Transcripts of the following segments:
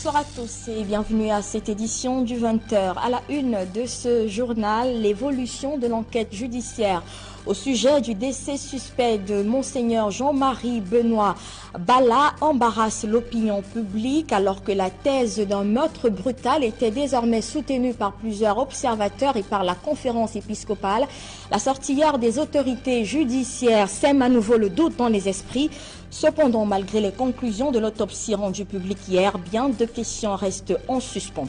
Bonsoir à tous et bienvenue à cette édition du 20h. À la une de ce journal, l'évolution de l'enquête judiciaire au sujet du décès suspect de Monseigneur Jean-Marie Benoît Bala embarrasse l'opinion publique alors que la thèse d'un meurtre brutal était désormais soutenue par plusieurs observateurs et par la conférence épiscopale. La sortie hier des autorités judiciaires sème à nouveau le doute dans les esprits. Cependant, malgré les conclusions de l'autopsie rendue publique hier, bien de questions restent en suspens.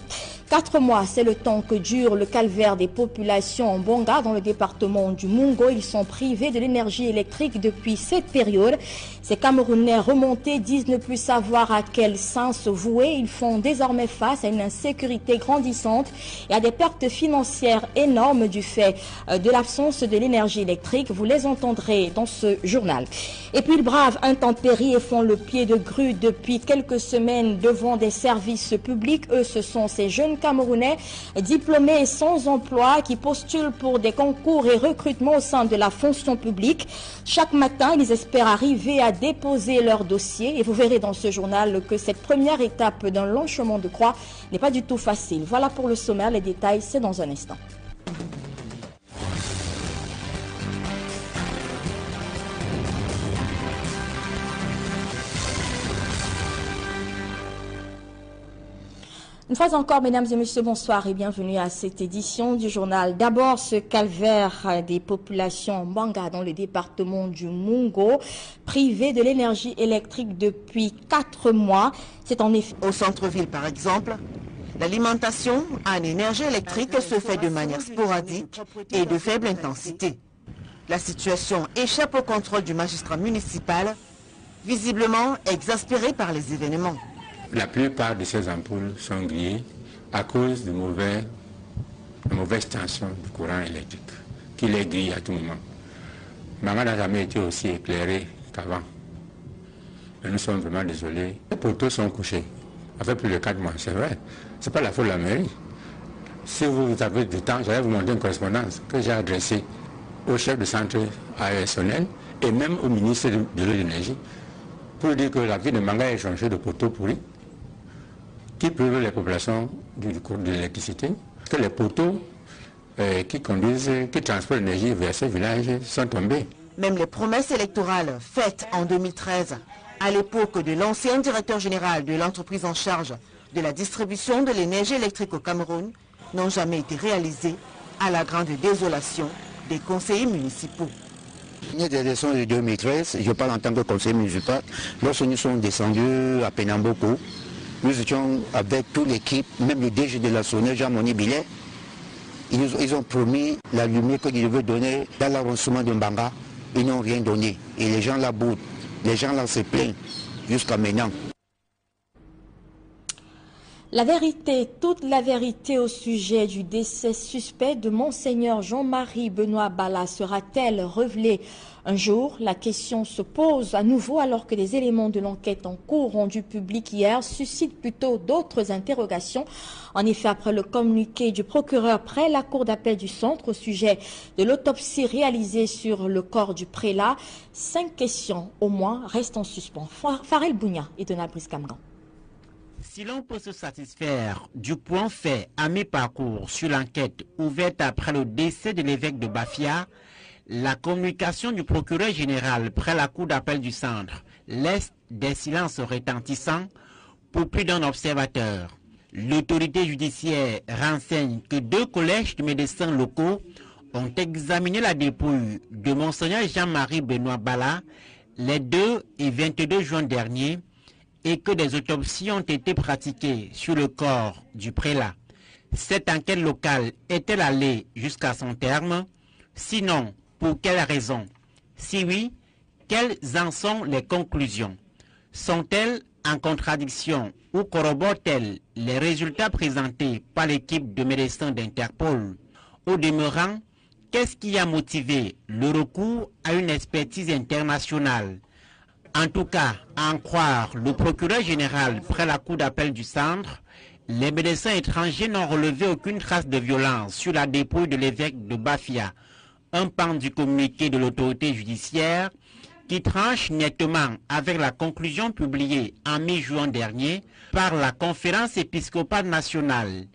4 mois, c'est le temps que dure le calvaire des populations en Bonga dans le département du Mungo. Ils sont privés de l'énergie électrique depuis cette période. Ces Camerounais remontés disent ne plus savoir à quel saint se vouer. Ils font désormais face à une insécurité grandissante et à des pertes financières énormes du fait de l'absence de l'énergie électrique. Vous les entendrez dans ce journal. Et puis ils bravent intempéries et font le pied de grue depuis quelques semaines devant des services publics. Eux, ce sont ces jeunes Camerounais diplômés et sans emploi qui postulent pour des concours et recrutements au sein de la fonction publique. Chaque matin, ils espèrent arriver à déposer leur dossier et vous verrez dans ce journal que cette première étape d'un long chemin de croix n'est pas du tout facile. Voilà pour le sommaire, les détails c'est dans un instant. Une fois encore, mesdames et messieurs, bonsoir et bienvenue à cette édition du journal. D'abord, ce calvaire des populations Mbanga dans le département du Mungo, privées de l'énergie électrique depuis 4 mois. C'est en effet... Au centre-ville, par exemple, l'alimentation en énergie électrique se fait de manière sporadique et de faible intensité. La situation échappe au contrôle du magistrat municipal, visiblement exaspéré par les événements. La plupart de ces ampoules sont grillées à cause de mauvaise tension du courant électrique, qui les grille à tout moment. Maman n'a jamais été aussi éclairée qu'avant. Nous sommes vraiment désolés. Les poteaux sont couchés. Ça fait plus de 4 mois, c'est vrai. Ce n'est pas la faute de la mairie. Si vous avez du temps, j'allais vous montrer une correspondance que j'ai adressée au chef de centre ASONEL et même au ministre de l'énergie pour dire que la ville de Manga est changée de poteaux pourris qui privent les populations du cours de l'électricité, que les poteaux qui transportent l'énergie vers ces villages sont tombés. Même les promesses électorales faites en 2013, à l'époque de l'ancien directeur général de l'entreprise en charge de la distribution de l'énergie électrique au Cameroun, n'ont jamais été réalisées, à la grande désolation des conseillers municipaux. Des élections de 2013, je parle en tant que conseiller municipal, lorsque nous sommes descendus à Penamboko, nous étions avec toute l'équipe, même le DG de la SONEL, Jean-Moni Billet. Ils ont promis la lumière qu'ils devaient donner dans l'avancement de Mbanga. Ils n'ont rien donné. Et les gens là boudent. Les gens là se plaignent jusqu'à maintenant. La vérité, toute la vérité au sujet du décès suspect de Monseigneur Jean-Marie Benoît Bala sera-t-elle révélée un jour? La question se pose à nouveau alors que les éléments de l'enquête en cours rendus publics hier suscitent plutôt d'autres interrogations. En effet, après le communiqué du procureur près la cour d'appel du centre au sujet de l'autopsie réalisée sur le corps du prélat, 5 questions au moins restent en suspens. Farel Bounia et Donald Brice-Camgan. Si l'on peut se satisfaire du point fait à mi-parcours sur l'enquête ouverte après le décès de l'évêque de Bafia, la communication du procureur général près la cour d'appel du centre laisse des silences retentissants pour plus d'un observateur. L'autorité judiciaire renseigne que 2 collèges de médecins locaux ont examiné la dépouille de Monseigneur Jean-Marie Benoît Bala les 2 et 22 juin dernier, et que des autopsies ont été pratiquées sur le corps du prélat. Cette enquête locale est-elle allée jusqu'à son terme? Sinon, pour quelles raisons? Si oui, quelles en sont les conclusions? Sont-elles en contradiction ou corroborent-elles les résultats présentés par l'équipe de médecins d'Interpol? Au demeurant, qu'est-ce qui a motivé le recours à une expertise internationale? En tout cas, à en croire le procureur général près la cour d'appel du centre, les médecins étrangers n'ont relevé aucune trace de violence sur la dépouille de l'évêque de Bafia. Un pan du communiqué de l'autorité judiciaire qui tranche nettement avec la conclusion publiée en mi-juin dernier par la Conférence épiscopale nationale.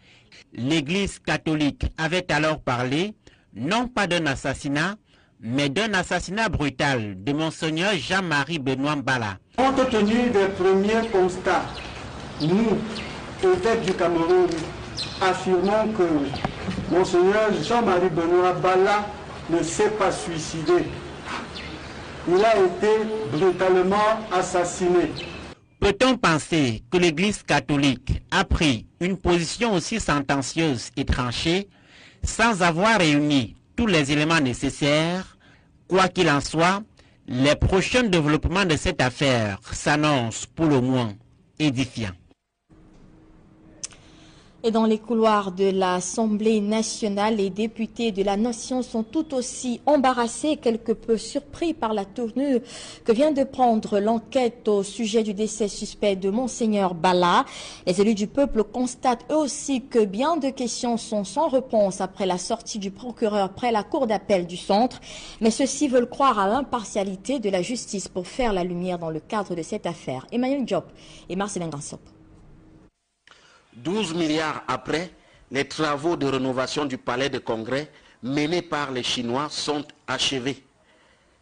L'Église catholique avait alors parlé, non pas d'un assassinat, mais d'un assassinat brutal de Monseigneur Jean-Marie Benoît Mbala. Compte tenu des premiers constats, nous, évêques du Cameroun, affirmons que Monseigneur Jean-Marie Benoît Mbala ne s'est pas suicidé. Il a été brutalement assassiné. Peut-on penser que l'Église catholique a pris une position aussi sentencieuse et tranchée sans avoir réuni tous les éléments nécessaires? Quoi qu'il en soit, les prochains développements de cette affaire s'annoncent pour le moins édifiants. Et dans les couloirs de l'Assemblée nationale, les députés de la nation sont tout aussi embarrassés et quelque peu surpris par la tournure que vient de prendre l'enquête au sujet du décès suspect de Monseigneur Mbala. Les élus du peuple constatent eux aussi que bien de questions sont sans réponse après la sortie du procureur près la cour d'appel du centre. Mais ceux-ci veulent croire à l'impartialité de la justice pour faire la lumière dans le cadre de cette affaire. Emmanuel Diop et Marcelin Gansop. 12 milliards après, les travaux de rénovation du palais de congrès menés par les Chinois sont achevés.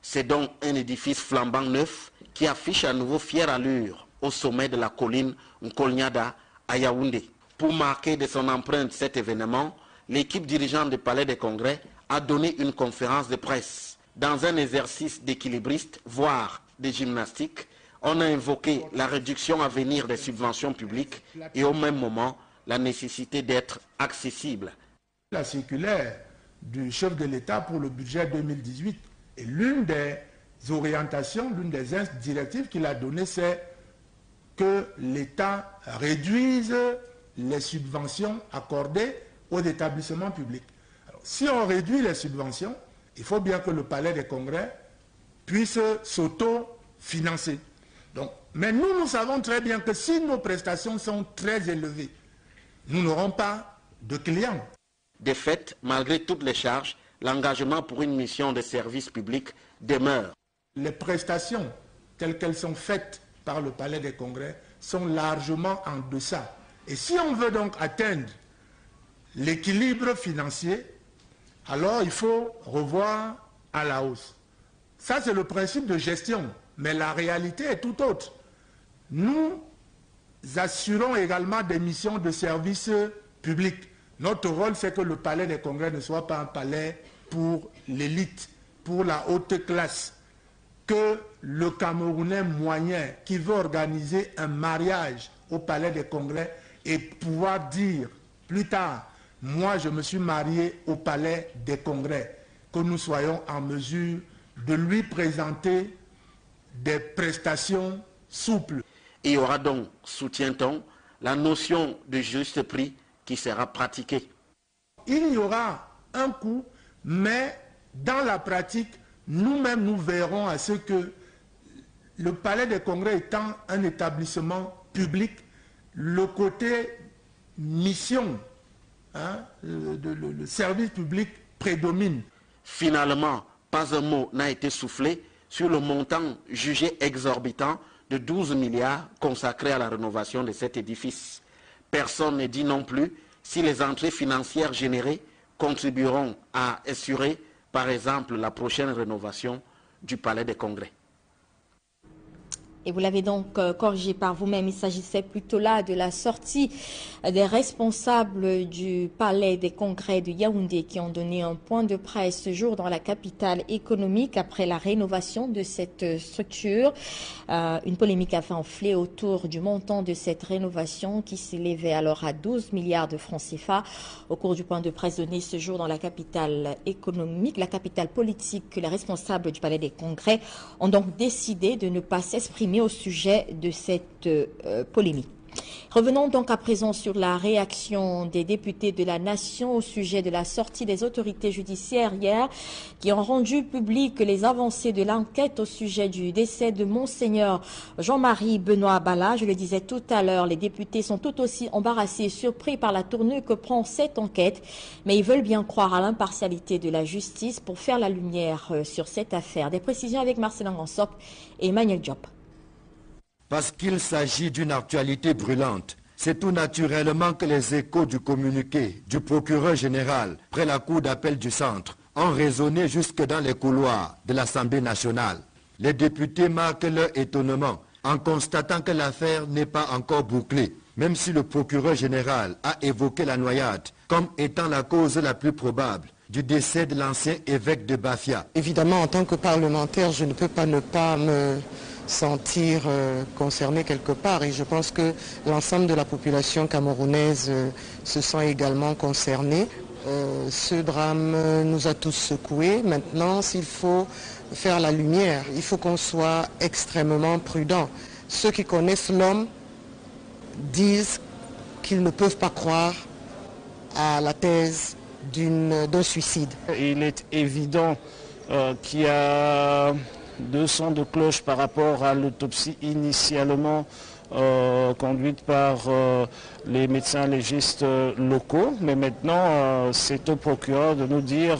C'est donc un édifice flambant neuf qui affiche à nouveau fière allure au sommet de la colline Nkolnyada à Yaoundé. Pour marquer de son empreinte cet événement, l'équipe dirigeante du palais de congrès a donné une conférence de presse. Dans un exercice d'équilibriste, voire de gymnastique, on a invoqué la réduction à venir des subventions publiques et au même moment la nécessité d'être accessible. La circulaire du chef de l'État pour le budget 2018 et l'une des orientations, l'une des directives qu'il a données, c'est que l'État réduise les subventions accordées aux établissements publics. Alors, si on réduit les subventions, il faut bien que le palais des congrès puisse s'auto-financer. Donc, mais nous savons très bien que si nos prestations sont très élevées, nous n'aurons pas de clients. De fait, malgré toutes les charges, l'engagement pour une mission de service public demeure. Les prestations telles qu'elles sont faites par le palais des congrès sont largement en deçà. Et si on veut donc atteindre l'équilibre financier, alors il faut revoir à la hausse. Ça, c'est le principe de gestion. Mais la réalité est tout autre. Nous assurons également des missions de service public. Notre rôle, c'est que le palais des congrès ne soit pas un palais pour l'élite, pour la haute classe. Que le Camerounais moyen qui veut organiser un mariage au palais des congrès et pouvoir dire plus tard, moi je me suis marié au palais des congrès, que nous soyons en mesure de lui présenter des prestations souples. Il y aura donc, soutient-on, la notion de juste prix qui sera pratiquée. Il y aura un coût, mais dans la pratique, nous-mêmes nous verrons à ce que le palais des congrès étant un établissement public, le côté mission, le service public prédomine. Finalement, pas un mot n'a été soufflé sur le montant jugé exorbitant de 12 milliards consacrés à la rénovation de cet édifice. Personne ne dit non plus si les entrées financières générées contribueront à assurer, par exemple, la prochaine rénovation du Palais des Congrès. Et vous l'avez donc corrigé par vous-même, il s'agissait plutôt là de la sortie des responsables du Palais des Congrès de Yaoundé qui ont donné un point de presse ce jour dans la capitale économique après la rénovation de cette structure. Une polémique a fait enfler autour du montant de cette rénovation qui s'élevait alors à 12 milliards de francs CFA. Au cours du point de presse donné ce jour dans la capitale économique, la capitale politique, les responsables du Palais des Congrès ont donc décidé de ne pas s'exprimer au sujet de cette polémique. Revenons donc à présent sur la réaction des députés de la Nation au sujet de la sortie des autorités judiciaires hier, qui ont rendu public les avancées de l'enquête au sujet du décès de Monseigneur Jean-Marie Benoît Bala. Je le disais tout à l'heure, les députés sont tout aussi embarrassés et surpris par la tournure que prend cette enquête, mais ils veulent bien croire à l'impartialité de la justice pour faire la lumière sur cette affaire. Des précisions avec Marcelin Gansop et Emmanuel Diop. Parce qu'il s'agit d'une actualité brûlante, c'est tout naturellement que les échos du communiqué du procureur général près la cour d'appel du centre ont résonné jusque dans les couloirs de l'Assemblée nationale. Les députés marquent leur étonnement en constatant que l'affaire n'est pas encore bouclée, même si le procureur général a évoqué la noyade comme étant la cause la plus probable du décès de l'ancien évêque de Bafia. Évidemment, en tant que parlementaire, je ne peux pas ne pas me sentir concerné quelque part, et je pense que l'ensemble de la population camerounaise se sent également concernée. Ce drame nous a tous secoués. Maintenant, s'il faut faire la lumière, il faut qu'on soit extrêmement prudent. Ceux qui connaissent l'homme disent qu'ils ne peuvent pas croire à la thèse d'un suicide. Il est évident qu'il y a deux sons de cloche par rapport à l'autopsie initialement conduite par les médecins légistes locaux, mais maintenant c'est au procureur de nous dire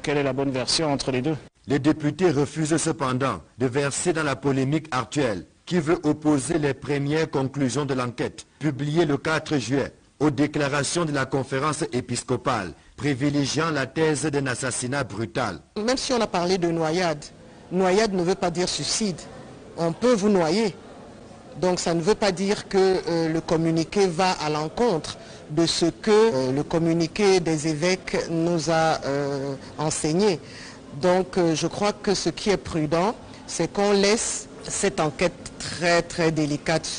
quelle est la bonne version entre les deux. Les députés refusent cependant de verser dans la polémique actuelle qui veut opposer les premières conclusions de l'enquête publiées le 4 juillet aux déclarations de la conférence épiscopale privilégiant la thèse d'un assassinat brutal. Même si on a parlé de noyade, noyade ne veut pas dire suicide. On peut vous noyer. Donc ça ne veut pas dire que le communiqué va à l'encontre de ce que le communiqué des évêques nous a enseigné. Donc je crois que ce qui est prudent, c'est qu'on laisse cette enquête très très délicate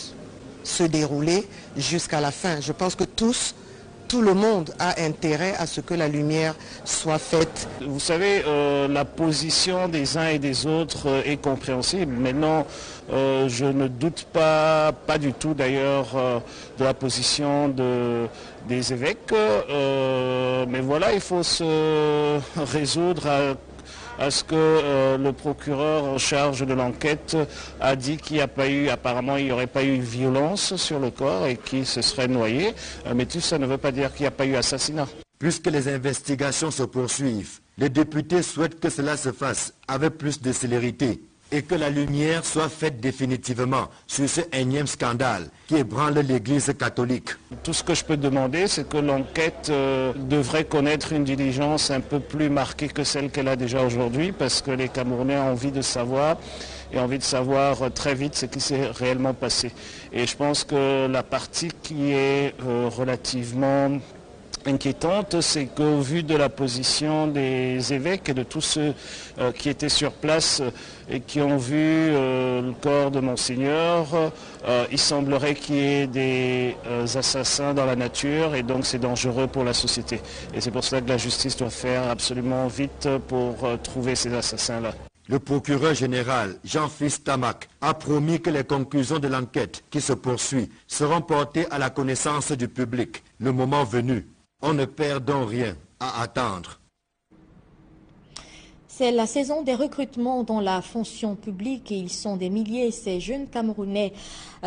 se dérouler jusqu'à la fin. Je pense que tout le monde a intérêt à ce que la lumière soit faite. Vous savez, la position des uns et des autres est compréhensible. Maintenant, je ne doute pas du tout d'ailleurs de la position des évêques. Mais voilà, il faut se résoudre à ce que le procureur en charge de l'enquête a dit qu'il n'y a pas eu, apparemment il n'y aurait pas eu violence sur le corps et qu'il se serait noyé. Mais tout ça ne veut pas dire qu'il n'y a pas eu assassinat. Puisque les investigations se poursuivent, les députés souhaitent que cela se fasse avec plus de célérité et que la lumière soit faite définitivement sur ce énième scandale qui ébranle l'Église catholique. Tout ce que je peux demander, c'est que l'enquête devrait connaître une diligence un peu plus marquée que celle qu'elle a déjà aujourd'hui, parce que les Camerounais ont envie de savoir, et envie de savoir très vite ce qui s'est réellement passé. Et je pense que la partie qui est relativement inquiétante, c'est qu'au vu de la position des évêques et de tous ceux qui étaient sur place et qui ont vu le corps de Monseigneur, il semblerait qu'il y ait des assassins dans la nature et donc c'est dangereux pour la société. Et c'est pour cela que la justice doit faire absolument vite pour trouver ces assassins-là. Le procureur général, Jean-Fils Tamac, a promis que les conclusions de l'enquête qui se poursuit seront portées à la connaissance du public le moment venu. On ne perd donc rien à attendre. C'est la saison des recrutements dans la fonction publique et ils sont des milliers, ces jeunes Camerounais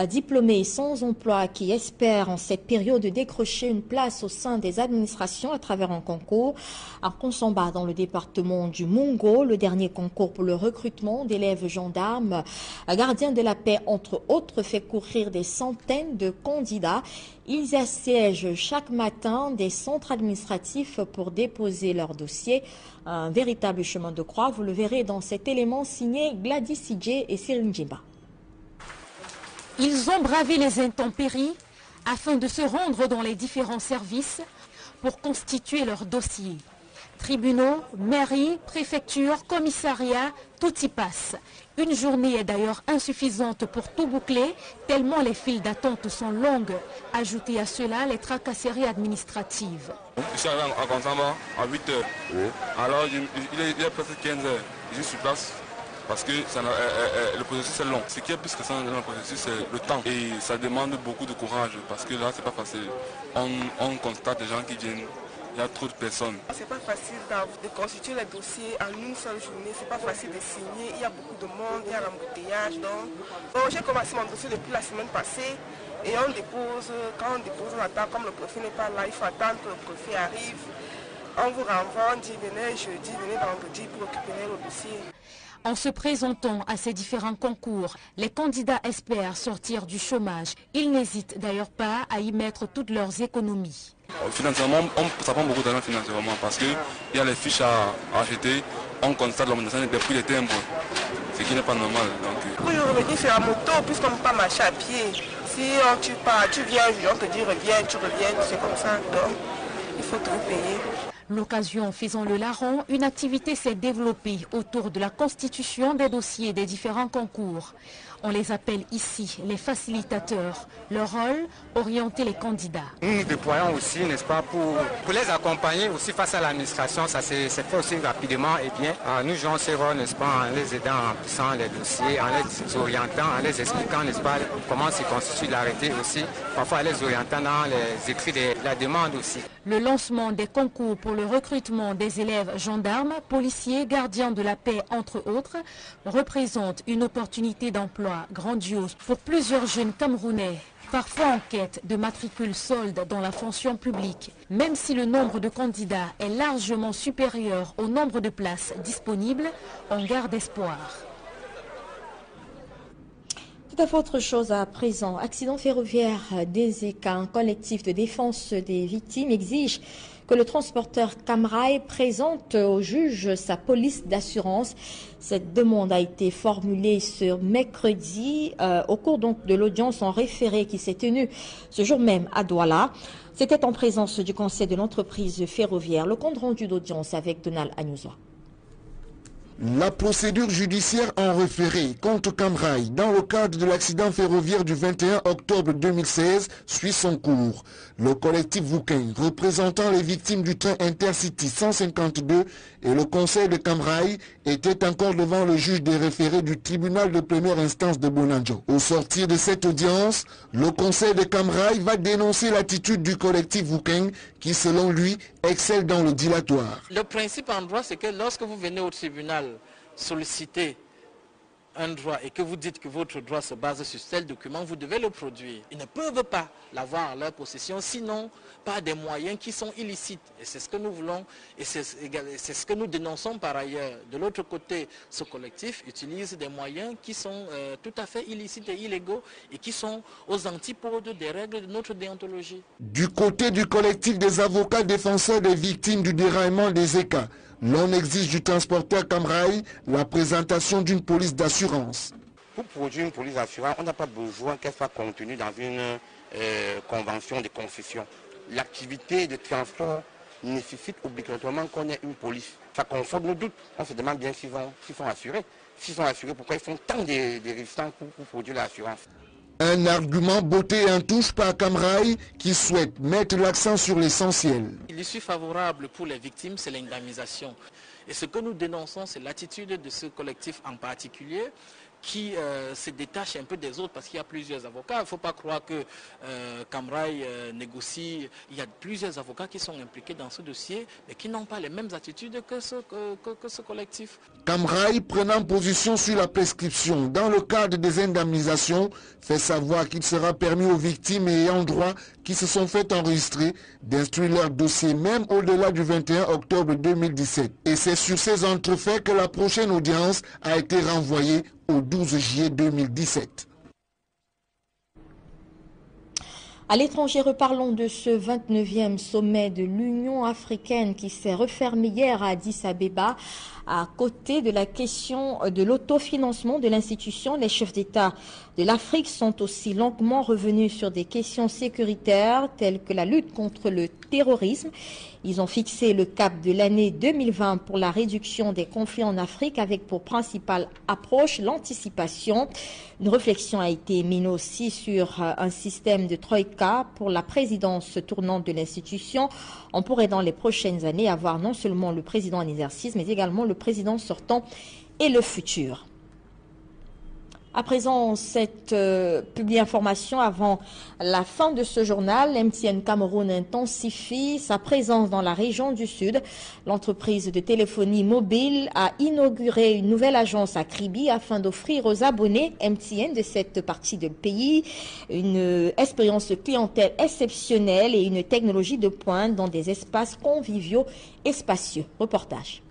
diplômés sans emploi qui espèrent en cette période décrocher une place au sein des administrations à travers un concours. À Konsamba, dans le département du Mungo, le dernier concours pour le recrutement d'élèves gendarmes, gardiens de la paix entre autres, fait courir des centaines de candidats. Ils assiègent chaque matin des centres administratifs pour déposer leurs dossiers. Un véritable chemin de croix, vous le verrez dans cet élément signé Gladys Sidje et Cyril Djiba. Ils ont bravé les intempéries afin de se rendre dans les différents services pour constituer leur dossier. Tribunaux, mairies, préfectures, commissariats, tout y passe. Une journée est d'ailleurs insuffisante pour tout boucler, tellement les files d'attente sont longues. Ajoutez à cela les tracasseries administratives. Je suis arrivé à Konsamba à 8 h. Oui. Alors il est presque 15 h. Je suis sur place. parce que le processus est long. Ce qui est plus que ça dans le processus, c'est le temps. Et ça demande beaucoup de courage parce que là, c'est pas facile. On constate des gens qui viennent, il y a trop de personnes. C'est pas facile de constituer les dossiers en une seule journée, c'est pas facile de signer, il y a beaucoup de monde, il y a l'embouteillage. Donc j'ai commencé mon dossier depuis la semaine passée et on dépose, quand on dépose, on attend, comme le préfet n'est pas là, il faut attendre que le préfet arrive. On vous renvoie, on dit venez jeudi, venez vendredi pour récupérer le dossier. En se présentant à ces différents concours, les candidats espèrent sortir du chômage. Ils n'hésitent d'ailleurs pas à y mettre toutes leurs économies. Financièrement, ça prend beaucoup d'argent financièrement parce qu'il y a les fiches à acheter, on constate l'augmentation des prix des timbres, ce qui n'est pas normal. Pour y revenir sur la moto, puisqu'on ne peut pas marcher à pied, si tu pars, tu viens, on te dit reviens, tu reviens, c'est comme ça, donc il faut tout payer. L'occasion faisant le larron, une activité s'est développée autour de la constitution des dossiers des différents concours. On les appelle ici les facilitateurs. Leur rôle, orienter les candidats. Nous nous déployons aussi, n'est-ce pas, pour les accompagner aussi face à l'administration. Ça s'est fait aussi rapidement et bien. Nous jouons ce rôle, n'est-ce pas, en les aidant, en remplissant les dossiers, en les orientant, en les expliquant, n'est-ce pas, comment se constitue l'arrêté aussi. Parfois, en les orientant dans les écrits de la demande aussi. Le lancement des concours pour le recrutement des élèves gendarmes, policiers, gardiens de la paix, entre autres, représente une opportunité d'emploi grandiose pour plusieurs jeunes Camerounais, parfois en quête de matricule solde dans la fonction publique. Même si le nombre de candidats est largement supérieur au nombre de places disponibles, on garde espoir. Tout à fait autre chose à présent. Accident ferroviaire d'Ezeka, un collectif de défense des victimes exige que le transporteur Camrail présente au juge sa police d'assurance. Cette demande a été formulée ce mercredi au cours donc de l'audience en référé qui s'est tenue ce jour même à Douala. C'était en présence du conseil de l'entreprise ferroviaire. Le compte rendu d'audience avec Donald Agnouzwa. La procédure judiciaire en référé contre Camrail dans le cadre de l'accident ferroviaire du 21 octobre 2016 suit son cours. Le collectif Vouquin, représentant les victimes du train Intercity 152 et le conseil de Camrail étaient encore devant le juge des référés du tribunal de première instance de Bonanjo. Au sortir de cette audience, le conseil de Camrail va dénoncer l'attitude du collectif Vouquin qui, selon lui, excelle dans le dilatoire. Le principe en droit, c'est que lorsque vous venez au tribunal solliciter un droit et que vous dites que votre droit se base sur tel document, vous devez le produire. Ils ne peuvent pas l'avoir en leur possession, sinon par des moyens qui sont illicites. Et c'est ce que nous voulons et c'est ce que nous dénonçons par ailleurs. De l'autre côté, ce collectif utilise des moyens qui sont tout à fait illicites et illégaux et qui sont aux antipodes des règles de notre déontologie. Du côté du collectif des avocats défenseurs des victimes du déraillement des ECA, l'on exige du transporteur Camrail la présentation d'une police d'assurance. Pour produire une police d'assurance, on n'a pas besoin qu'elle soit contenue dans une convention de concession. L'activité de transport nécessite obligatoirement qu'on ait une police. Ça conforte nos doutes. On se demande bien s'ils sont assurés. S'ils sont assurés, pourquoi ils font tant de résistance pour produire l'assurance? Un argument botté en touche par Camrail qui souhaite mettre l'accent sur l'essentiel. L'issue favorable pour les victimes, c'est l'indemnisation. Et ce que nous dénonçons, c'est l'attitude de ce collectif en particulier qui se détache un peu des autres parce qu'il y a plusieurs avocats. Il ne faut pas croire que Camrail négocie. Il y a plusieurs avocats qui sont impliqués dans ce dossier mais qui n'ont pas les mêmes attitudes que ce collectif. Camrail, prenant position sur la prescription dans le cadre des indemnisations, fait savoir qu'il sera permis aux victimes et ayants droit qui se sont fait enregistrer d'instruire leur dossier même au-delà du 21 octobre 2017. Et c'est sur ces entrefaits que la prochaine audience a été renvoyée au 12 juillet 2017. À l'étranger, reparlons de ce 29e sommet de l'Union africaine qui s'est refermé hier à Addis Abeba. À côté de la question de l'autofinancement de l'institution, les chefs d'État de l'Afrique sont aussi longuement revenus sur des questions sécuritaires telles que la lutte contre le terrorisme. Ils ont fixé le cap de l'année 2020 pour la réduction des conflits en Afrique avec pour principale approche l'anticipation. Une réflexion a été menée aussi sur un système de troïka pour la présidence tournante de l'institution. On pourrait dans les prochaines années avoir non seulement le président en exercice mais également le président sortant et le futur. À présent, cette information avant la fin de ce journal, MTN Cameroun intensifie sa présence dans la région du Sud. L'entreprise de téléphonie mobile a inauguré une nouvelle agence à Kribi afin d'offrir aux abonnés MTN de cette partie du pays une expérience clientèle exceptionnelle et une technologie de pointe dans des espaces conviviaux et spacieux. Reportage.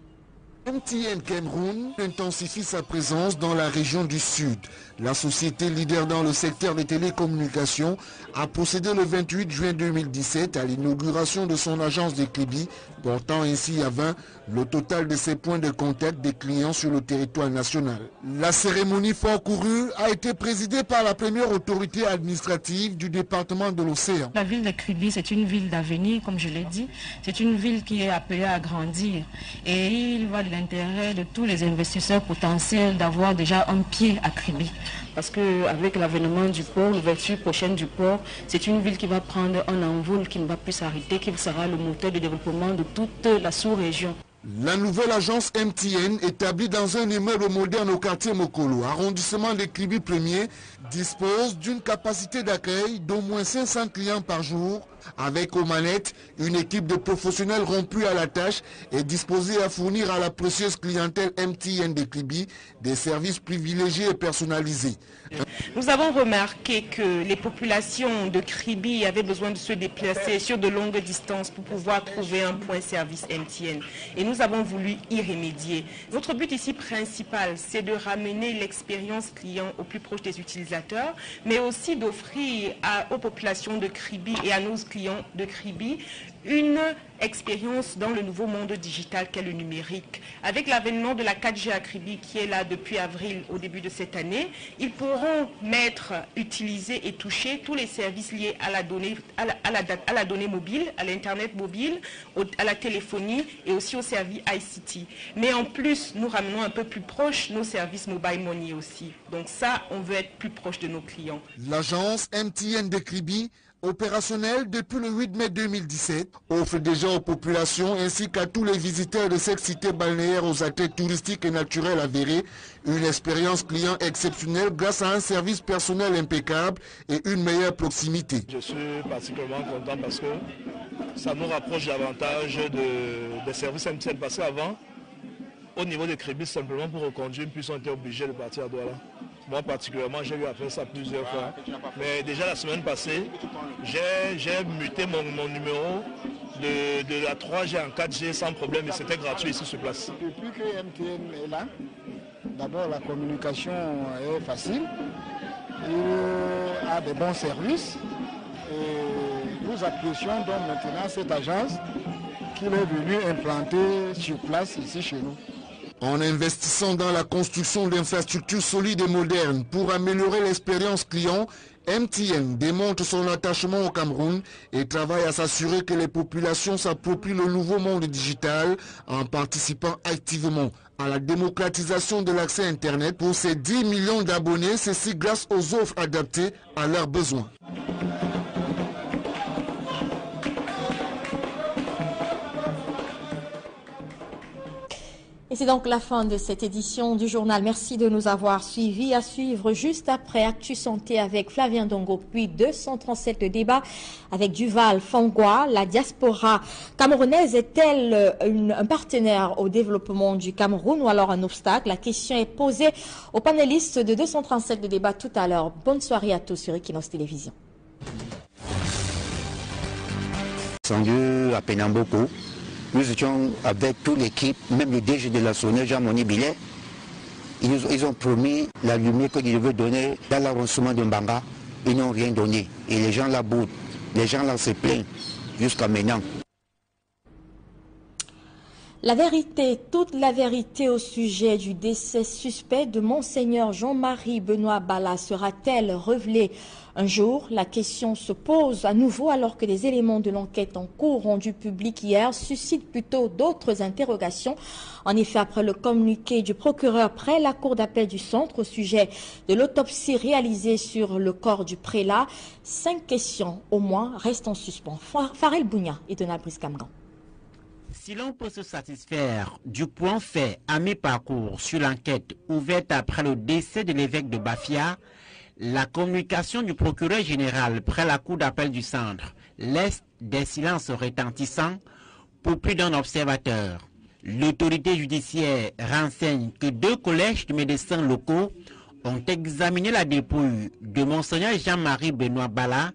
MTN Cameroun intensifie sa présence dans la région du Sud. La société leader dans le secteur des télécommunications a procédé le 28 juin 2017 à l'inauguration de son agence de Kribi, portant ainsi à 20 le total de ses points de contact des clients sur le territoire national. La cérémonie fort courue a été présidée par la première autorité administrative du département de l'Océan. La ville de Kribi, c'est une ville d'avenir, comme je l'ai dit. C'est une ville qui est appelée à grandir. Et il va de l'intérêt de tous les investisseurs potentiels d'avoir déjà un pied à Kribi. Parce qu'avec l'avènement du port, l'ouverture prochaine du port, c'est une ville qui va prendre un envol qui ne va plus s'arrêter, qui sera le moteur de développement de toute la sous-région. La nouvelle agence MTN, établie dans un immeuble moderne au quartier Mokolo, arrondissement de Kribi 1er, dispose d'une capacité d'accueil d'au moins 500 clients par jour, avec aux manettes une équipe de professionnels rompus à la tâche et disposés à fournir à la précieuse clientèle MTN de Kribi des services privilégiés et personnalisés. Nous avons remarqué que les populations de Kribi avaient besoin de se déplacer sur de longues distances pour pouvoir trouver un point service MTN. Et nous avons voulu y remédier. Notre but ici principal, c'est de ramener l'expérience client au plus proche des utilisateurs, mais aussi d'offrir aux populations de Kribi et à nos clients de Kribi une expérience dans le nouveau monde digital qu'est le numérique. Avec l'avènement de la 4G à Kribi qui est là depuis avril au début de cette année, ils pourront mettre, utiliser et toucher tous les services liés à la donnée mobile, à l'internet mobile, à la téléphonie et aussi aux services ICT. Mais en plus, nous ramenons un peu plus proche nos services mobile money aussi. Donc ça, on veut être plus proche de nos clients. L'agence MTN de Kribi, opérationnelle depuis le 8 mai 2017, offre déjà aux populations ainsi qu'à tous les visiteurs de cette cité balnéaire aux attraits touristiques et naturels avérés une expérience client exceptionnelle grâce à un service personnel impeccable et une meilleure proximité. Je suis particulièrement content parce que ça nous rapproche davantage des services MTN parce qu'avant, au niveau de Kribi, simplement pour reconduire une puce, on était obligé de partir à Douala. Moi particulièrement, j'ai eu à faire ça plusieurs fois. Mais déjà la semaine passée, j'ai muté mon numéro de la 3G en 4G sans problème et c'était gratuit ici sur place. Depuis que MTN est là, d'abord la communication est facile, il a de bons services et nous apprécions donc maintenant cette agence qu'il est venu implanter sur place ici chez nous. En investissant dans la construction d'infrastructures solides et modernes pour améliorer l'expérience client, MTN démontre son attachement au Cameroun et travaille à s'assurer que les populations s'approprient le nouveau monde digital en participant activement à la démocratisation de l'accès Internet pour ses 10 millions d'abonnés, ceci grâce aux offres adaptées à leurs besoins. Et c'est donc la fin de cette édition du journal. Merci de nous avoir suivis. À suivre juste après Actu Santé avec Flavien Dongo, puis 237 débats avec Duval Fangwa. La diaspora camerounaise est-elle un partenaire au développement du Cameroun ou alors un obstacle? La question est posée aux panélistes de 237 débats tout à l'heure. Bonne soirée à tous sur Equinox Télévision. À Penamboko. Nous étions avec toute l'équipe, même le DG de la SONER, Jean-Moni Billet. Ils ont promis la lumière qu'ils devaient donner dans l'avancement de Mbanga. Ils n'ont rien donné. Et les gens là boudent. Les gens là se plaignent jusqu'à maintenant. La vérité, toute la vérité au sujet du décès suspect de Monseigneur Jean-Marie Benoît Bala sera-t-elle révélée un jour? La question se pose à nouveau alors que les éléments de l'enquête en cours rendus publics hier suscitent plutôt d'autres interrogations. En effet, après le communiqué du procureur près la cour d'appel du centre au sujet de l'autopsie réalisée sur le corps du prélat, 5 questions au moins restent en suspens. Farel Bounia et Donald Brice-Camgan. Si l'on peut se satisfaire du point fait à mi-parcours sur l'enquête ouverte après le décès de l'évêque de Bafia, la communication du procureur général près la cour d'appel du centre laisse des silences retentissants pour plus d'un observateur. L'autorité judiciaire renseigne que 2 collèges de médecins locaux ont examiné la dépouille de Monseigneur Jean-Marie Benoît Bala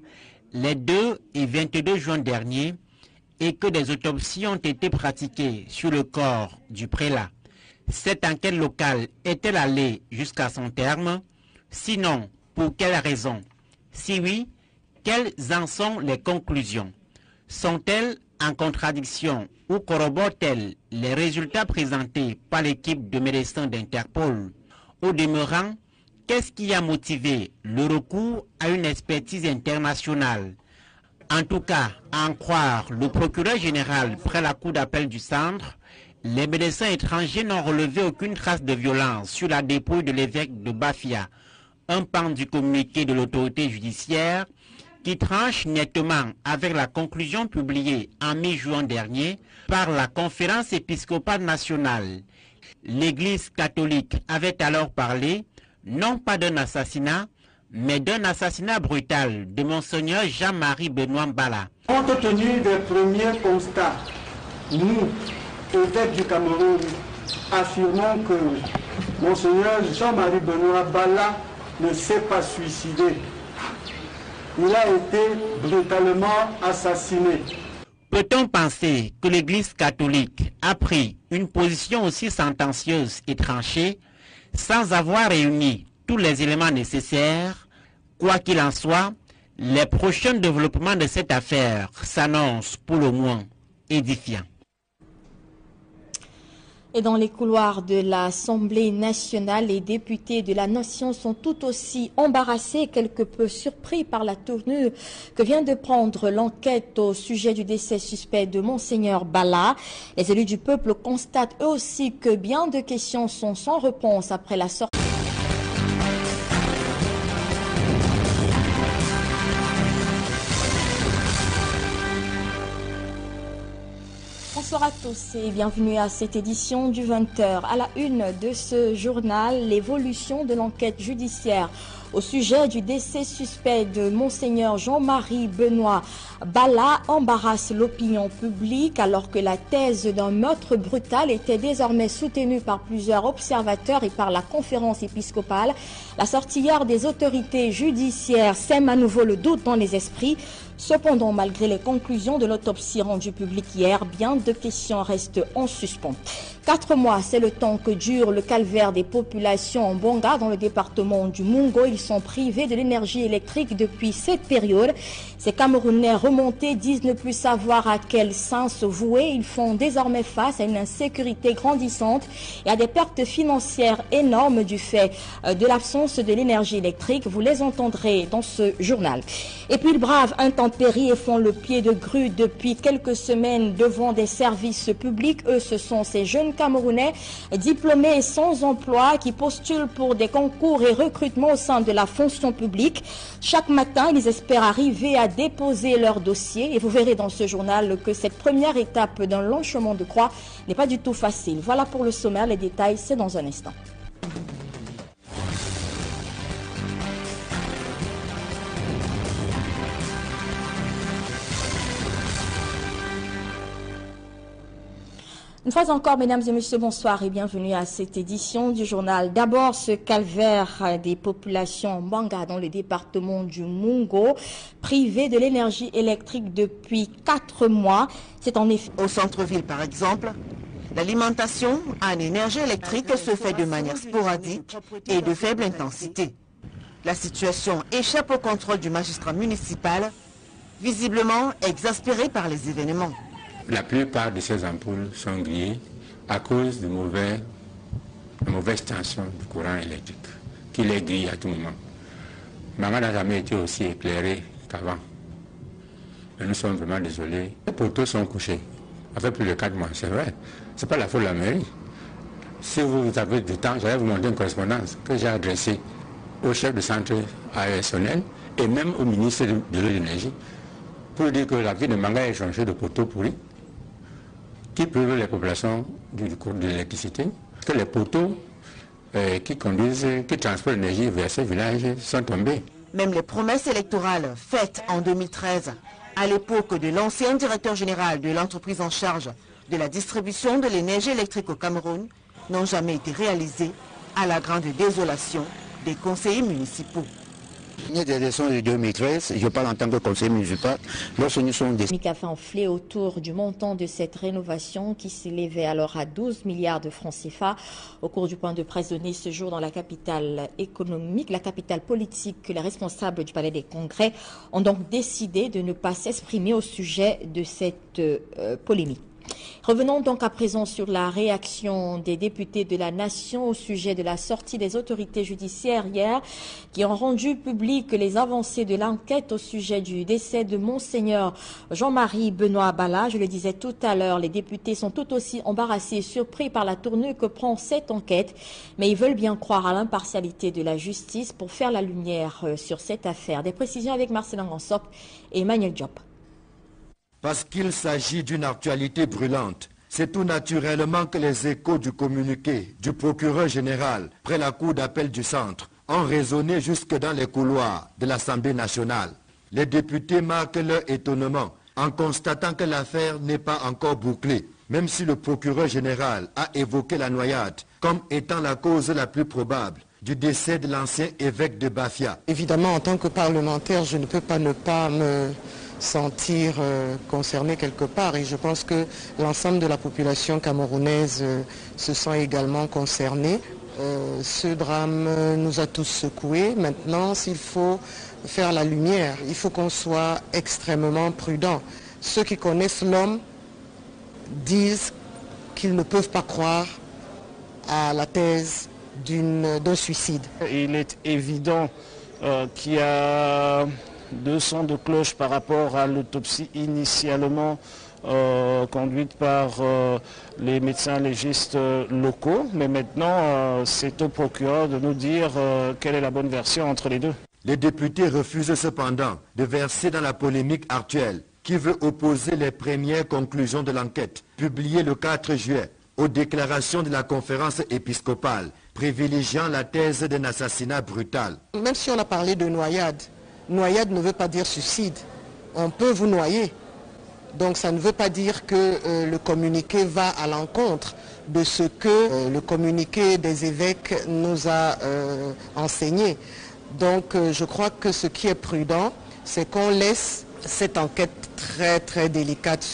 les 2 et 22 juin dernier et que des autopsies ont été pratiquées sur le corps du prélat. Cette enquête locale est-elle allée jusqu'à son terme? Sinon, pour quelles raisons? Si oui, quelles en sont les conclusions? Sont-elles en contradiction ou corroborent-elles les résultats présentés par l'équipe de médecins d'Interpol? Au demeurant, qu'est-ce qui a motivé le recours à une expertise internationale? En tout cas, à en croire le procureur général près la cour d'appel du centre, les médecins étrangers n'ont relevé aucune trace de violence sur la dépouille de l'évêque de Bafia, un pan du communiqué de l'autorité judiciaire qui tranche nettement avec la conclusion publiée en mi-juin dernier par la Conférence épiscopale nationale. L'Église catholique avait alors parlé non pas d'un assassinat, mais d'un assassinat brutal de Monseigneur Jean-Marie Benoît Bala. Compte tenu des premiers constats, nous, évêques du Cameroun, affirmons que Monseigneur Jean-Marie Benoît Bala ne s'est pas suicidé. Il a été brutalement assassiné. Peut-on penser que l'Église catholique a pris une position aussi sentencieuse et tranchée sans avoir réuni tous les éléments nécessaires? Quoi qu'il en soit, les prochains développements de cette affaire s'annoncent pour le moins édifiants. Et dans les couloirs de l'Assemblée nationale, les députés de la nation sont tout aussi embarrassés et quelque peu surpris par la tournure que vient de prendre l'enquête au sujet du décès suspect de Monseigneur Bala. Les élus du peuple constatent eux aussi que bien de questions sont sans réponse après la sortie. Bonsoir à tous et bienvenue à cette édition du 20h. À la une de ce journal, l'évolution de l'enquête judiciaire au sujet du décès suspect de Monseigneur Jean-Marie Benoît Bala embarrasse l'opinion publique alors que la thèse d'un meurtre brutal était désormais soutenue par plusieurs observateurs et par la conférence épiscopale. La sortie hier des autorités judiciaires sème à nouveau le doute dans les esprits. Cependant, malgré les conclusions de l'autopsie rendue publique hier, bien de questions restent en suspens. 4 mois, c'est le temps que dure le calvaire des populations en Bonga dans le département du Mungo. Ils sont privés de l'énergie électrique depuis cette période. Ces Camerounais remontés disent ne plus savoir à quel sens se vouer. Ils font désormais face à une insécurité grandissante et à des pertes financières énormes du fait de l'absence de l'énergie électrique. Vous les entendrez dans ce journal. Et puis ils bravent intempéries et font le pied de grue depuis quelques semaines devant des services publics. Eux, ce sont ces jeunes Camerounais diplômés et sans emploi qui postulent pour des concours et recrutements au sein de la fonction publique. Chaque matin, ils espèrent arriver à déposer leur dossier et vous verrez dans ce journal que cette première étape d'un long chemin de croix n'est pas du tout facile. Voilà pour le sommaire, les détails c'est dans un instant. Une fois encore, mesdames et messieurs, bonsoir et bienvenue à cette édition du journal. D'abord, ce calvaire des populations Mbanga dans le département du Mungo, privées de l'énergie électrique depuis 4 mois. C'est en effet... Au centre-ville, par exemple, l'alimentation en énergie électrique se fait de manière sporadique et de faible intensité. La situation échappe au contrôle du magistrat municipal, visiblement exaspéré par les événements. La plupart de ces ampoules sont grillées à cause de mauvaise tension du courant électrique, qui les grille à tout moment. Maman n'a jamais été aussi éclairée qu'avant. Nous sommes vraiment désolés. Les poteaux sont couchés. Ça fait plus de 4 mois, c'est vrai. Ce n'est pas la faute de la mairie. Si vous avez du temps, j'allais vous montrer une correspondance que j'ai adressée au chef de centre ASONEL et même au ministre de l'énergie pour dire que la ville de Manga est changée de poteaux pourris. qui privent les populations du cours de l'électricité, que les poteaux qui transportent l'énergie vers ces villages sont tombés. Même les promesses électorales faites en 2013, à l'époque de l'ancien directeur général de l'entreprise en charge de la distribution de l'énergie électrique au Cameroun, n'ont jamais été réalisées, à la grande désolation des conseillers municipaux. Des élections de 2013, je parle en tant que conseiller municipal, lorsque nous sommes des... a fait enfler autour du montant de cette rénovation qui s'élevait alors à 12 milliards de francs CFA. Au cours du point de presse donné ce jour dans la capitale économique, la capitale politique, les responsables du Palais des Congrès ont donc décidé de ne pas s'exprimer au sujet de cette polémique. Revenons donc à présent sur la réaction des députés de la Nation au sujet de la sortie des autorités judiciaires hier qui ont rendu publiques les avancées de l'enquête au sujet du décès de Monseigneur Jean-Marie Benoît Bala. Je le disais tout à l'heure, les députés sont tout aussi embarrassés et surpris par la tournure que prend cette enquête, mais ils veulent bien croire à l'impartialité de la justice pour faire la lumière sur cette affaire. Des précisions avec Marcelin Gansop et Emmanuel Diop. Parce qu'il s'agit d'une actualité brûlante, c'est tout naturellement que les échos du communiqué du procureur général près la cour d'appel du centre ont résonné jusque dans les couloirs de l'Assemblée nationale. Les députés marquent leur étonnement en constatant que l'affaire n'est pas encore bouclée, même si le procureur général a évoqué la noyade comme étant la cause la plus probable du décès de l'ancien évêque de Bafia. Évidemment, en tant que parlementaire, je ne peux pas ne pas me sentir concerné quelque part et je pense que l'ensemble de la population camerounaise se sent également concernée. Ce drame nous a tous secoués. Maintenant, s'il faut faire la lumière, il faut qu'on soit extrêmement prudent. Ceux qui connaissent l'homme disent qu'ils ne peuvent pas croire à la thèse d'un suicide. Il est évident qu'il y a deux sons de cloche par rapport à l'autopsie initialement conduite par les médecins légistes locaux. Mais maintenant, c'est au procureur de nous dire quelle est la bonne version entre les deux. Les députés refusent cependant de verser dans la polémique actuelle qui veut opposer les premières conclusions de l'enquête, publiées le 4 juillet, aux déclarations de la conférence épiscopale, privilégiant la thèse d'un assassinat brutal. Même si on a parlé de noyade, noyade ne veut pas dire suicide. On peut vous noyer. Donc ça ne veut pas dire que le communiqué va à l'encontre de ce que le communiqué des évêques nous a enseigné. Donc je crois que ce qui est prudent, c'est qu'on laisse cette enquête très très délicate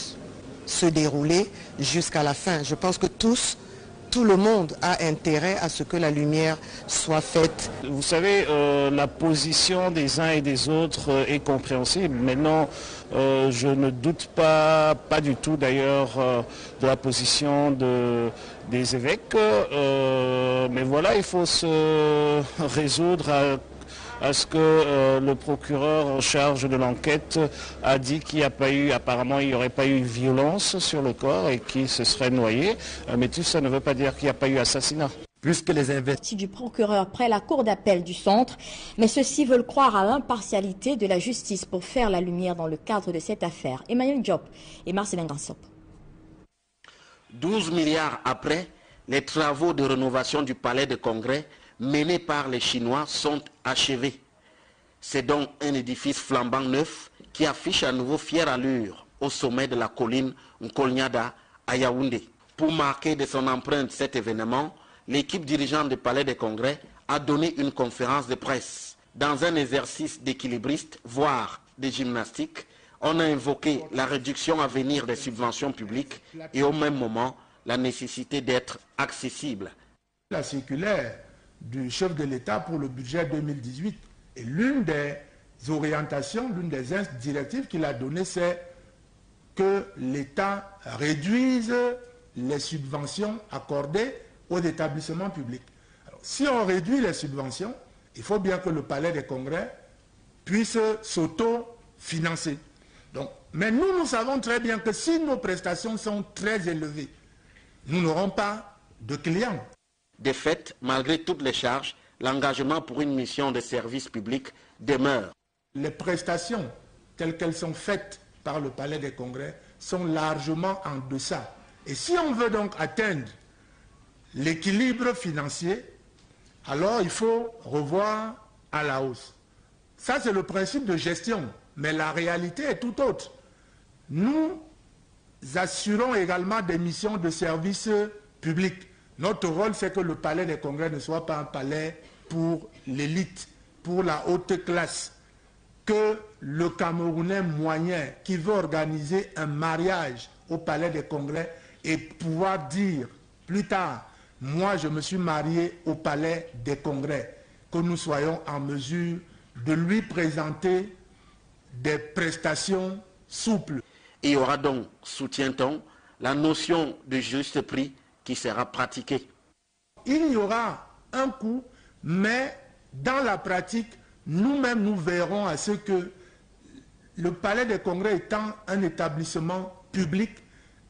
se dérouler jusqu'à la fin. Je pense que tout le monde a intérêt à ce que la lumière soit faite. Vous savez, la position des uns et des autres est compréhensible. Maintenant, je ne doute pas du tout d'ailleurs de la position des évêques. Mais voilà, il faut se résoudre à ce que le procureur en charge de l'enquête a dit qu'il n'y a pas eu, apparemment il n'y aurait pas eu violence sur le corps et qu'il se serait noyé. Mais tout ça ne veut pas dire qu'il n'y a pas eu assassinat. Puisque les investissements du procureur près la cour d'appel du centre, mais ceux-ci veulent croire à l'impartialité de la justice pour faire la lumière dans le cadre de cette affaire. Emmanuel Diop et Marcelin Gansop. 12 milliards après, les travaux de rénovation du palais de congrès menés par les Chinois sont achevés. C'est donc un édifice flambant neuf qui affiche à nouveau fière allure au sommet de la colline Nkolnyada à Yaoundé. Pour marquer de son empreinte cet événement, l'équipe dirigeante du Palais des Congrès a donné une conférence de presse. Dans un exercice d'équilibriste, voire de gymnastique, on a invoqué la réduction à venir des subventions publiques et au même moment la nécessité d'être accessible. La circulaire du chef de l'État pour le budget 2018 et l'une des orientations, l'une des directives qu'il a données, c'est que l'État réduise les subventions accordées aux établissements publics. Alors, si on réduit les subventions, il faut bien que le Palais des Congrès puisse s'auto-financer. Mais nous savons très bien que si nos prestations sont très élevées, nous n'aurons pas de clients. De fait, malgré toutes les charges, l'engagement pour une mission de service public demeure. Les prestations telles qu'elles sont faites par le Palais des Congrès sont largement en deçà Et si on veut donc atteindre l'équilibre financier, alors il faut revoir à la hausse. Ça, c'est le principe de gestion, mais la réalité est tout autre. Nous assurons également des missions de service public. Notre rôle, c'est que le palais des congrès ne soit pas un palais pour l'élite, pour la haute classe. Que le Camerounais moyen qui veut organiser un mariage au palais des congrès et pouvoir dire plus tard, moi je me suis marié au palais des congrès, que nous soyons en mesure de lui présenter des prestations souples. Il y aura donc, soutient-on, la notion de juste prix qui sera pratiquée. Il y aura un coût, mais dans la pratique, nous-mêmes nous verrons à ce que le palais des congrès étant un établissement public,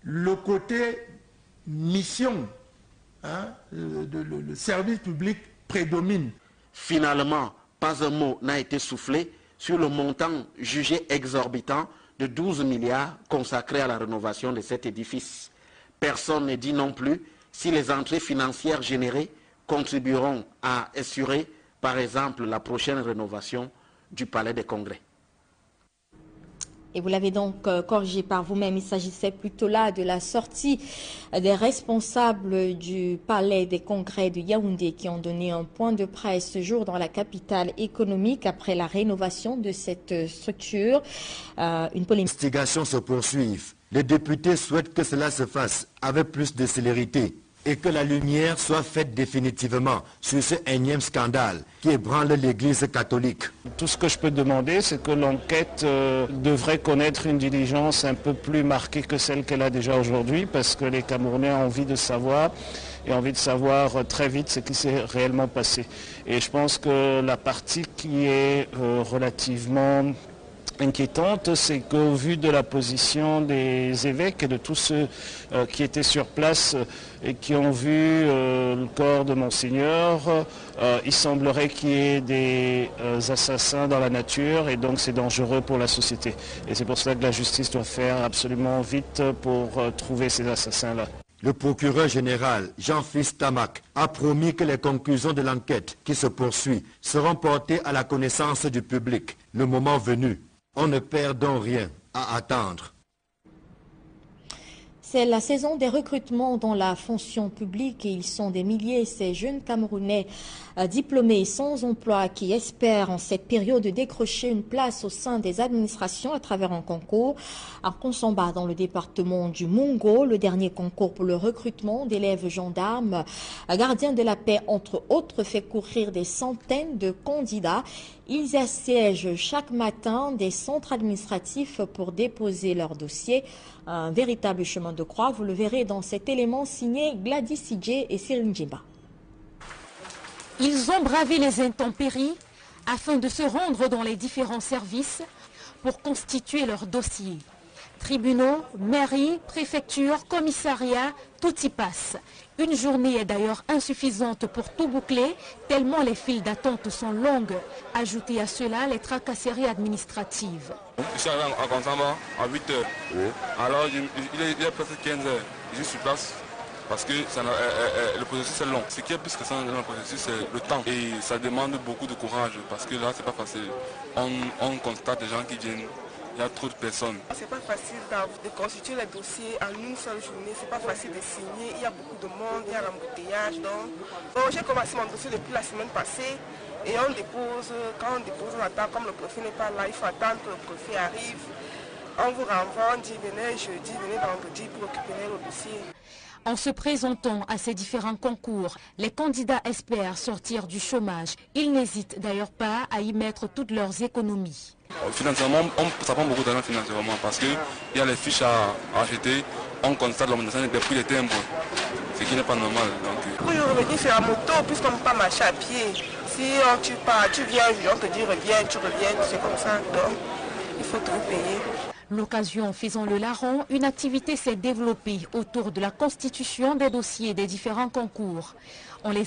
le côté mission, le service public prédomine. Finalement, pas un mot n'a été soufflé sur le montant jugé exorbitant de 12 milliards consacrés à la rénovation de cet édifice. Personne ne dit non plus si les entrées financières générées contribueront à assurer, par exemple, la prochaine rénovation du Palais des Congrès. Et vous l'avez donc corrigé par vous-même, il s'agissait plutôt là de la sortie des responsables du Palais des Congrès de Yaoundé qui ont donné un point de presse ce jour dans la capitale économique après la rénovation de cette structure. Une polémique. L'investigation se poursuit. Les députés souhaitent que cela se fasse avec plus de célérité et que la lumière soit faite définitivement sur ce énième scandale qui ébranle l'Église catholique. Tout ce que je peux demander, c'est que l'enquête devrait connaître une diligence un peu plus marquée que celle qu'elle a déjà aujourd'hui, parce que les Camerounais ont envie de savoir, et envie de savoir très vite ce qui s'est réellement passé. Et je pense que la partie qui est relativement inquiétante, c'est qu'au vu de la position des évêques et de tous ceux qui étaient sur place et qui ont vu le corps de Monseigneur, il semblerait qu'il y ait des assassins dans la nature et donc c'est dangereux pour la société. Et c'est pour cela que la justice doit faire absolument vite pour trouver ces assassins-là. Le procureur général, Jean-Fils Tamac, a promis que les conclusions de l'enquête qui se poursuit seront portées à la connaissance du public le moment venu. On ne perd donc rien à attendre. C'est la saison des recrutements dans la fonction publique et ils sont des milliers, ces jeunes Camerounais diplômés sans emploi qui espèrent en cette période décrocher une place au sein des administrations à travers un concours. À Konsamba, dans le département du Mungo, le dernier concours pour le recrutement d'élèves gendarmes, gardiens de la paix entre autres, fait courir des centaines de candidats. Ils assiègent chaque matin des centres administratifs pour déposer leurs dossiers. Un véritable chemin de croix, vous le verrez dans cet élément signé Gladys Sidje et Cyril Njimba. Ils ont bravé les intempéries afin de se rendre dans les différents services pour constituer leurs dossiers. Tribunaux, mairies, préfectures, commissariats, tout y passe. Une journée est d'ailleurs insuffisante pour tout boucler, tellement les files d'attente sont longues. Ajoutez à cela les tracasseries administratives. Je suis arrivé à Konsamba à 8 h. Oui. Alors il est presque 15 h. Je suis sur place parce que le processus est long. Ce qui est plus que ça dans le processus, c'est le temps. Et ça demande beaucoup de courage parce que là, c'est pas facile. On constate des gens qui viennent. Il y a trop de personnes. C'est pas facile de constituer les dossiers en une seule journée. C'est pas facile de signer. Il y a beaucoup de monde, il y a l'embouteillage. Donc, j'ai commencé mon dossier depuis la semaine passée. Et on dépose, quand on dépose, on attend. Comme le préfet n'est pas là, il faut attendre que le préfet arrive. On vous renvoie, on dit venez jeudi, venez vendredi pour récupérer le dossier. En se présentant à ces différents concours, les candidats espèrent sortir du chômage. Ils n'hésitent d'ailleurs pas à y mettre toutes leurs économies. Financièrement, ça prend beaucoup d'argent financièrement parce qu'il y a les fiches à acheter, on constate l'augmentation des prix des timbres, ce qui n'est pas normal. Pour y revenir sur la moto, puisqu'on ne peut pas marcher à pied, si tu pars, tu viens, on te dit reviens, tu reviens, c'est comme ça, donc il faut tout payer. L'occasion faisant le larron, une activité s'est développée autour de la constitution des dossiers des différents concours. On les